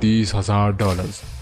$30,000।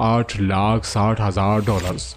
$8,60,000।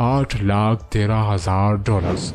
$8,13,000।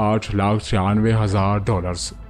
$8,93,000।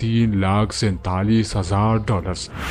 $3,47,000।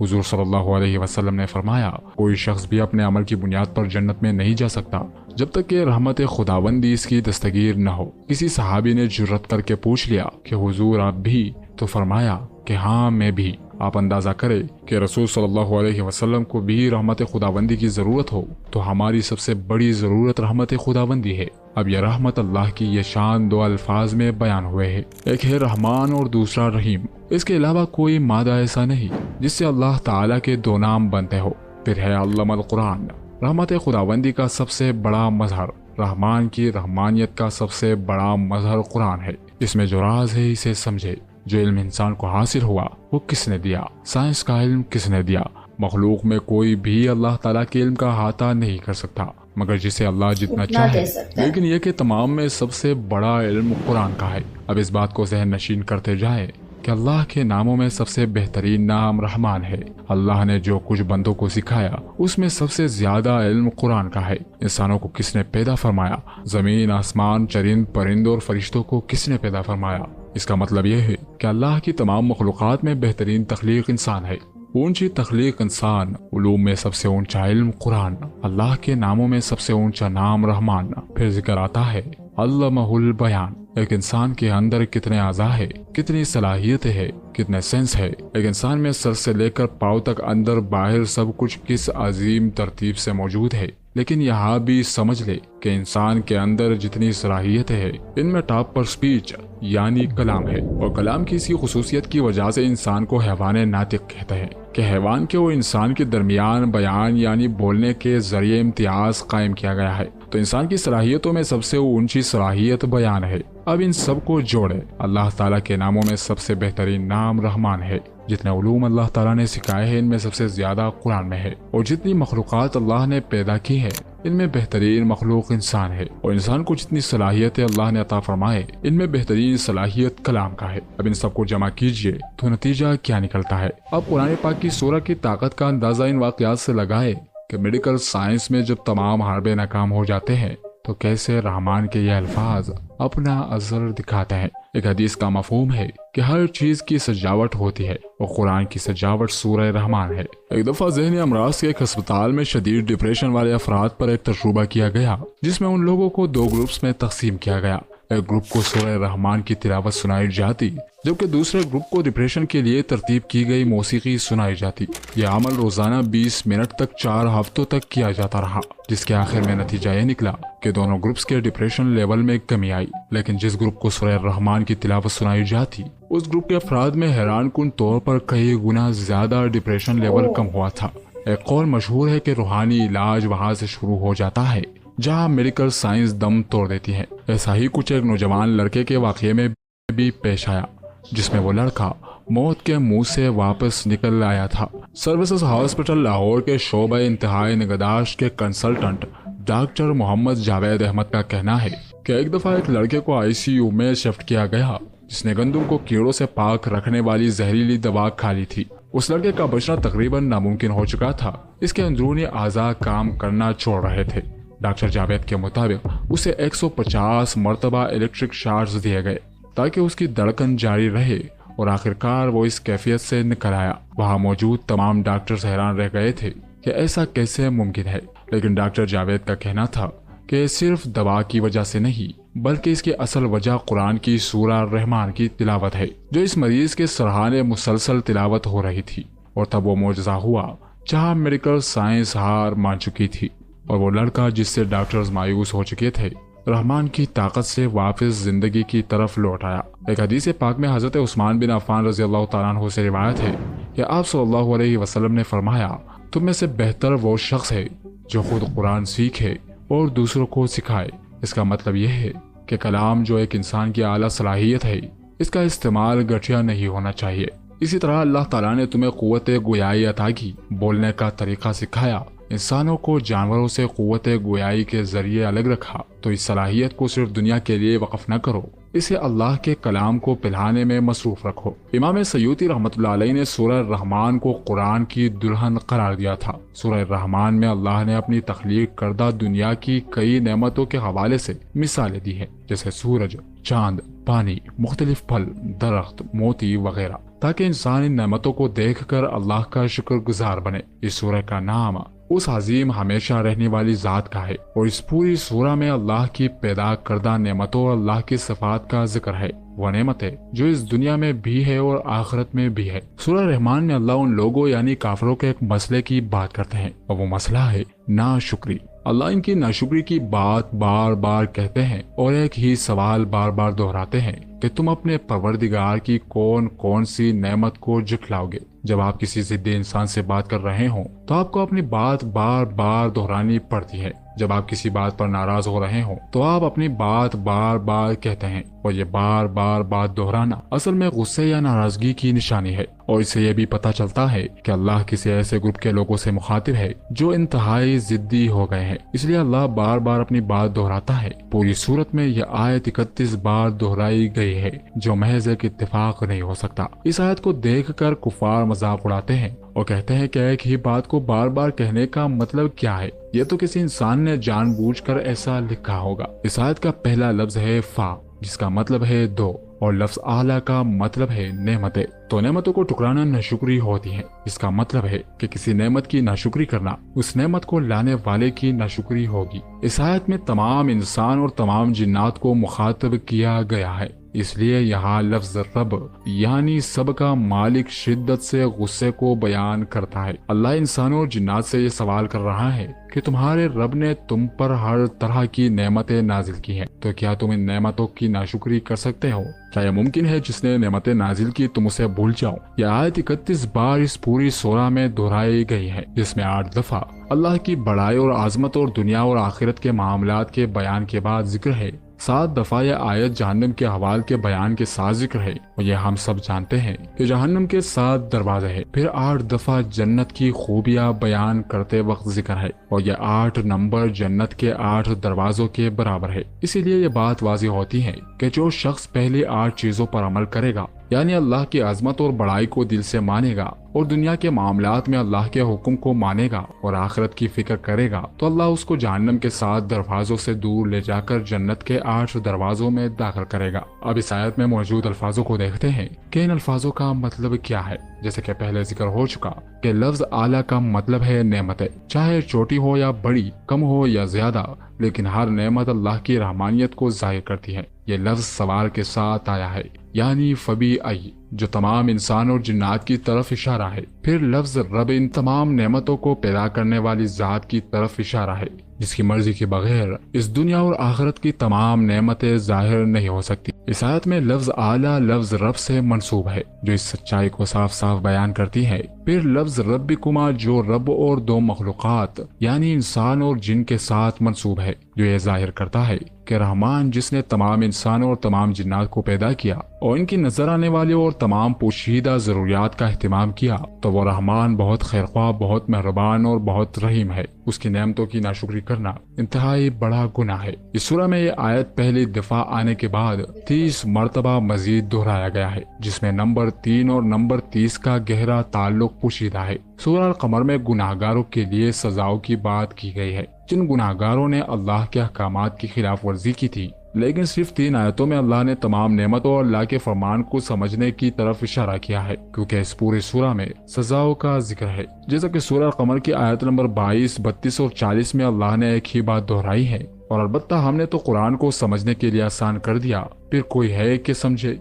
حضور صلی اللہ علیہ وسلم نے فرمایا کوئی شخص بھی اپنے عمل کی بنیاد پر جنت میں نہیں جا سکتا جب تک کہ رحمت خداوندی اس کی دستگیر نہ ہو۔ کسی صحابی نے جرأت کر کے پوچھ لیا کہ حضور آپ بھی؟ تو فرمایا کہ ہاں میں بھی۔ آپ اندازہ کریں کہ رسول صلی اللہ علیہ وسلم کو بھی رحمت خداوندی کی ضرورت ہو تو ہماری سب سے بڑی ضرورت رحمت خداوندی ہے۔ اب یہ رحمت اللہ کی یہ شان دو الفاظ میں بیان ہوئے ہیں، ایک ہے رحمان اور دوسرا رحیم۔ اس کے علاوہ کوئی مادہ ایسا نہیں جس سے اللہ تعالیٰ کے دو نام بنتے ہو۔ پھر ہے علم القرآن، رحمت خداوندی کا سب سے بڑا مظہر، رحمان کی رحمانیت کا سب سے بڑا مظہر قرآن ہے۔ اس میں جو راز ہے اسے سمجھے۔ جو علم انسان کو حاصل ہوا وہ کس نے دیا؟ سائنس کا علم کس نے دیا؟ مخلوق میں کوئی بھی اللہ تعالیٰ کے علم کا احاطہ نہیں کر سکتا مگر جسے اللہ جتنا چاہے، لیکن یہ کہ تمام میں سب سے بڑا علم قرآن کا ہے۔ اب اس بات کو ذہن نشین کرتے جائیں کہ اللہ کے ناموں میں سب سے بہترین نام رحمان ہے۔ اللہ نے جو کچھ بندوں کو سکھایا اس میں سب سے زیادہ علم قرآن کا ہے۔ انسانوں کو کس نے پیدا فرمایا؟ زمین، آسمان، چرند پرند اور فرشتوں کو کس نے پیدا فرمایا؟ اس کا مطلب یہ ہے کہ اللہ کی تمام مخلوقات میں بہترین تخلیق انسان ہے۔ اونچی تخلیق انسان، علوم میں سب سے اونچا علم قرآن، اللہ کے ناموں میں سب سے اونچا نام رحمان۔ پھر ذکر آتا ہے علمہ البیان۔ ایک انسان کے اندر کتنے اعضاء ہے، کتنی صلاحیتیں ہے، کتنے سینس ہے۔ ایک انسان میں سر سے لے کر پاؤں تک اندر باہر سب کچھ کس عظیم ترتیب سے موجود ہے۔ لیکن یہاں بھی سمجھ لے کہ انسان کے اندر جتنی صلاحیتیں ہیں ان میں ٹاپ پر سپیچ یعنی کلام ہے، اور کلام کی اسی خصوصیت کی وجہ سے انسان کو حیوان ناطق کہتے ہیں کہ حیوان کے وہ انسان کے درمیان بیان یعنی بولنے کے ذریعے امتیاز قائم کیا گیا ہے۔ تو انسان کی صلاحیتوں میں سب سے اونچی صلاحیت بیان ہے۔ اب ان سب کو جوڑے، اللہ تعالیٰ کے ناموں میں سب سے بہترین نام رحمان ہے۔ جتنے علوم اللہ تعالیٰ نے سکھائے ہیں ان میں سب سے زیادہ قرآن میں ہے، اور جتنی مخلوقات اللہ نے پیدا کی ہے ان میں بہترین مخلوق انسان ہے، اور انسان کو جتنی صلاحیتیں اللہ نے عطا فرمائے ان میں بہترین صلاحیت کلام کا ہے۔ اب ان سب کو جمع کیجئے تو نتیجہ کیا نکلتا ہے؟ اب قرآن پاک کی سورہ کی طاقت کا اندازہ ان واقعات سے لگائے کہ میڈیکل سائنس میں جب تمام حربے ناکام ہو جاتے ہیں تو کیسے رحمان کے یہ الفاظ اپنا اثر دکھاتے ہیں۔ ایک حدیث کا مفہوم ہے کہ ہر چیز کی سجاوٹ ہوتی ہے اور قرآن کی سجاوٹ سورہ رحمان ہے۔ ایک دفعہ ذہنی امراض کے ایک ہسپتال میں شدید ڈپریشن والے افراد پر ایک تجربہ کیا گیا جس میں ان لوگوں کو دو گروپس میں تقسیم کیا گیا۔ ایک گروپ کو سورہ رحمان کی تلاوت سنائی جاتی جبکہ دوسرے گروپ کو ڈپریشن کے لیے ترتیب کی گئی موسیقی سنائی جاتی۔ یہ عمل روزانہ 20 منٹ تک 4 ہفتوں تک کیا جاتا رہا، جس کے آخر میں نتیجہ یہ نکلا کہ دونوں گروپس کے ڈپریشن لیول میں کمی آئی، لیکن جس گروپ کو سورہ رحمان کی تلاوت سنائی جاتی اس گروپ کے افراد میں حیران کن طور پر کئی گنا زیادہ ڈپریشن لیول کم ہوا تھا۔ ایک قول مشہور ہے کہ روحانی علاج وہاں سے شروع ہو جاتا ہے جہاں میڈیکل سائنس دم توڑ دیتی ہے۔ ایسا ہی کچھ ایک نوجوان لڑکے کے واقعے میں بھی پیش آیا جس میں وہ لڑکا موت کے منہ سے واپس نکل آیا تھا۔ سروسز ہاسپٹل لاہور کے شعبہ انتہائی نگہداشت کے کنسلٹنٹ ڈاکٹر محمد جاوید احمد کا کہنا ہے کہ ایک دفعہ ایک لڑکے کو ICU میں شفٹ کیا گیا جس نے گندم کو کیڑوں سے پاک رکھنے والی زہریلی دوا کھا لی تھی۔ اس لڑکے کا بچنا تقریباً ناممکن ہو چکا تھا، اس کے اندرونی اعضاء کام کرنا چھوڑ رہے تھے۔ ڈاکٹر جاوید کے مطابق اسے 150 مرتبہ الیکٹرک شارٹس دیے گئے تاکہ اس کی دھڑکن جاری رہے، اور آخرکار وہ اس کیفیت سے نکل آیا۔ وہاں موجود تمام ڈاکٹرز حیران رہ گئے تھے کہ ایسا کیسے ممکن ہے، لیکن ڈاکٹر جاوید کا کہنا تھا کہ صرف دوا کی وجہ سے نہیں بلکہ اس کی اصل وجہ قرآن کی سورہ رحمان کی تلاوت ہے جو اس مریض کے سرحانے مسلسل تلاوت ہو رہی تھی۔ اور تب وہ معجزہ ہوا جہاں میڈیکل سائنس ہار مان چکی تھی، اور وہ لڑکا جس سے ڈاکٹرز مایوس ہو چکے تھے رحمان کی طاقت سے واپس زندگی کی طرف لوٹ آیا۔ ایک حدیث پاک میں حضرت عثمان بن عفان رضی اللہ تعالیٰ عنہ سے روایت ہے کہ آپ صلی اللہ علیہ وسلم نے فرمایا، تم میں سے بہتر وہ شخص ہے جو خود قرآن سیکھے اور دوسروں کو سکھائے۔ اس کا مطلب یہ ہے کہ کلام جو ایک انسان کی اعلیٰ صلاحیت ہے اس کا استعمال گٹھیا نہیں ہونا چاہیے۔ اسی طرح اللہ تعالیٰ نے تمہیں قوت گویائی عطا کی، بولنے کا طریقہ سکھایا، انسانوں کو جانوروں سے قوت گویائی کے ذریعے الگ رکھا، تو اس صلاحیت کو صرف دنیا کے لیے وقف نہ کرو، اسے اللہ کے کلام کو پھیلانے میں مصروف رکھو۔ امام سیوطی رحمۃ اللہ علیہ نے سورہ رحمان کو قرآن کی دلہن قرار دیا تھا۔ سورہ رحمان میں اللہ نے اپنی تخلیق کردہ دنیا کی کئی نعمتوں کے حوالے سے مثالیں دی ہیں، جیسے سورج، چاند، پانی، مختلف پھل، درخت، موتی وغیرہ، تاکہ انسان ان نعمتوں کو دیکھ کر اللہ کا شکر گزار بنے۔ اس سورہ کا نام اس عظیم ہمیشہ رہنے والی ذات کا ہے، اور اس پوری سورہ میں اللہ کی پیدا کردہ نعمتوں اور اللہ کی صفات کا ذکر ہے، وہ نعمت ہے جو اس دنیا میں بھی ہے اور آخرت میں بھی ہے۔ سورہ رحمان میں اللہ ان لوگوں یعنی کافروں کے ایک مسئلے کی بات کرتے ہیں، اور وہ مسئلہ ہے ناشکری۔ اللہ ان کی ناشکری کی بات بار بار کہتے ہیں اور ایک ہی سوال بار بار دہراتے ہیں کہ تم اپنے پروردگار کی کون کون سی نعمت کو جھٹلاؤ گے۔ جب آپ کسی ضدی انسان سے بات کر رہے ہوں تو آپ کو اپنی بات بار بار دہرانی پڑتی ہے۔ جب آپ کسی بات پر ناراض ہو رہے ہوں تو آپ اپنی بات بار بار کہتے ہیں، اور یہ بار بار بات دہرانا اصل میں غصے یا ناراضگی کی نشانی ہے، اور اس سے یہ بھی پتہ چلتا ہے کہ اللہ کسی ایسے گروپ کے لوگوں سے مخاطب ہے جو انتہائی ضدی ہو گئے ہیں، اس لیے اللہ بار بار اپنی بات دہراتا ہے۔ پوری صورت میں یہ آیت 31 بار دہرائی گئی ہے، جو محض ایک اتفاق نہیں ہو سکتا۔ اس آیت کو دیکھ کر کفار مذاق اڑاتے ہیں اور کہتے ہیں کہ ایک ہی بات کو بار بار کہنے کا مطلب کیا ہے؟ یہ تو کسی انسان نے جان بوجھ کر ایسا لکھا ہوگا۔ اس آیت کا پہلا لفظ ہے فا، جس کا مطلب ہے دو، اور لفظ اعلیٰ کا مطلب ہے نعمتیں۔ تو نعمتوں کو ٹکرانا ناشکری ہوتی ہے۔ اس کا مطلب ہے کہ کسی نعمت کی ناشکری کرنا اس نعمت کو لانے والے کی ناشکری ہوگی۔ اس آیت میں تمام انسان اور تمام جنات کو مخاطب کیا گیا ہے، اس لیے یہاں لفظ رب یعنی سب کا مالک شدت سے غصے کو بیان کرتا ہے۔ اللہ انسانوں اور جنات سے یہ سوال کر رہا ہے کہ تمہارے رب نے تم پر ہر طرح کی نعمتیں نازل کی ہیں، تو کیا تم ان نعمتوں کی ناشکری کر سکتے ہو؟ کیا یہ ممکن ہے جس نے نعمتیں نازل کی تم اسے بھول جاؤ؟ یہ آیت 31 بار اس پوری سورہ میں دہرائی گئی ہے، جس میں 8 دفعہ اللہ کی بڑائی اور عظمت اور دنیا اور آخرت کے معاملات کے بیان کے بعد ذکر ہے۔ 7 دفعہ یہ آیت جہنم کے احوال کے بیان کے ساتھ ذکر ہے، اور یہ ہم سب جانتے ہیں کہ جہنم کے 7 دروازے ہیں۔ پھر 8 دفعہ جنت کی خوبیاں بیان کرتے وقت ذکر ہے، اور یہ 8 نمبر جنت کے 8 دروازوں کے برابر ہے۔ اسی لیے یہ بات واضح ہوتی ہے کہ جو شخص پہلی 8 چیزوں پر عمل کرے گا، یعنی اللہ کی عظمت اور بڑائی کو دل سے مانے گا اور دنیا کے معاملات میں اللہ کے حکم کو مانے گا اور آخرت کی فکر کرے گا، تو اللہ اس کو جہنم کے 7 دروازوں سے دور لے جا کر جنت کے 8 دروازوں میں داخل کرے گا۔ اب اس آیت میں موجود الفاظوں کو دیکھتے ہیں کہ ان الفاظوں کا مطلب کیا ہے۔ جیسے کہ پہلے ذکر ہو چکا کہ لفظ اعلیٰ کا مطلب ہے نعمتیں، چاہے چھوٹی ہو یا بڑی، کم ہو یا زیادہ، لیکن ہر نعمت اللہ کی رحمانیت کو ظاہر کرتی ہے۔ یہ لفظ سوال کے ساتھ آیا ہے، یعنی فبی ای، جو تمام انسان اور جنات کی طرف اشارہ ہے۔ پھر لفظ رب ان تمام نعمتوں کو پیدا کرنے والی ذات کی طرف اشارہ ہے، جس کی مرضی کے بغیر اس دنیا اور آخرت کی تمام نعمتیں ظاہر نہیں ہو سکتی۔ اس آیت میں لفظ اعلیٰ لفظ رب سے منسوب ہے، جو اس سچائی کو صاف صاف بیان کرتی ہے۔ پھر لفظ ربکما، جو رب اور 2 مخلوقات یعنی انسان اور جن کے ساتھ منسوب ہے، جو یہ ظاہر کرتا ہے کہ رحمان جس نے تمام انسانوں اور تمام جنات کو پیدا کیا اور ان کی نظر آنے والی اور تمام پوشیدہ ضروریات کا اہتمام کیا، تو وہ رحمان بہت خیرخواہ، بہت مہربان اور بہت رحیم ہے۔ اس کی نعمتوں کی ناشکری کرنا انتہائی بڑا گناہ ہے۔ اس سورہ میں یہ آیت پہلی دفعہ آنے کے بعد 30 مرتبہ مزید دہرایا گیا ہے، جس میں نمبر 3 اور نمبر 30 کا گہرا تعلق پوشیدہ ہے۔ سورہ القمر میں گناہگاروں کے لیے سزاؤں کی بات کی گئی ہے، جن گناہگاروں نے اللہ کے احکامات کی خلاف ورزی کی تھی۔ لیکن صرف 3 آیتوں میں اللہ نے تمام نعمتوں اور اللہ کے فرمان کو سمجھنے کی طرف اشارہ کیا ہے، کیونکہ اس پورے سورہ میں سزاؤں کا ذکر ہے۔ جیسا کہ سورہ القمر کی آیت نمبر 22، 32 اور 40 میں اللہ نے ایک ہی بات دہرائی ہے، اور البتہ ہم نے تو قرآن کو سمجھنے کے لیے آسان کر دیا، پھر کوئی ہے کہ سمجھے؟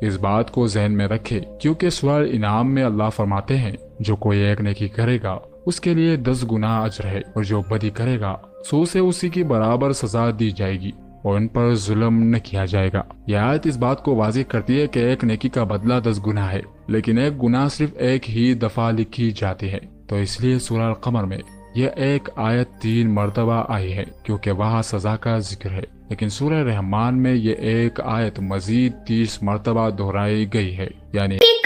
اس بات کو ذہن میں رکھے، کیونکہ سورہ انعام میں اللہ فرماتے ہیں جو کوئی ایک نیکی کرے گا اس کے لیے 10 گنا اجر ہے، اور جو بدی کرے گا سو اسے اسی کی برابر سزا دی جائے گی اور ان پر ظلم نہ کیا جائے گا۔ یہ آیت اس بات کو واضح کرتی ہے کہ ایک نیکی کا بدلہ 10 گنا ہے، لیکن ایک گناہ صرف ایک ہی دفعہ لکھی جاتی ہے۔ تو اس لیے سورہ القمر میں یہ ایک آیت 3 مرتبہ آئی ہے، کیونکہ وہاں سزا کا ذکر ہے، لیکن سورہ رحمان میں یہ ایک آیت مزید 30 مرتبہ دہرائی گئی ہے، یعنی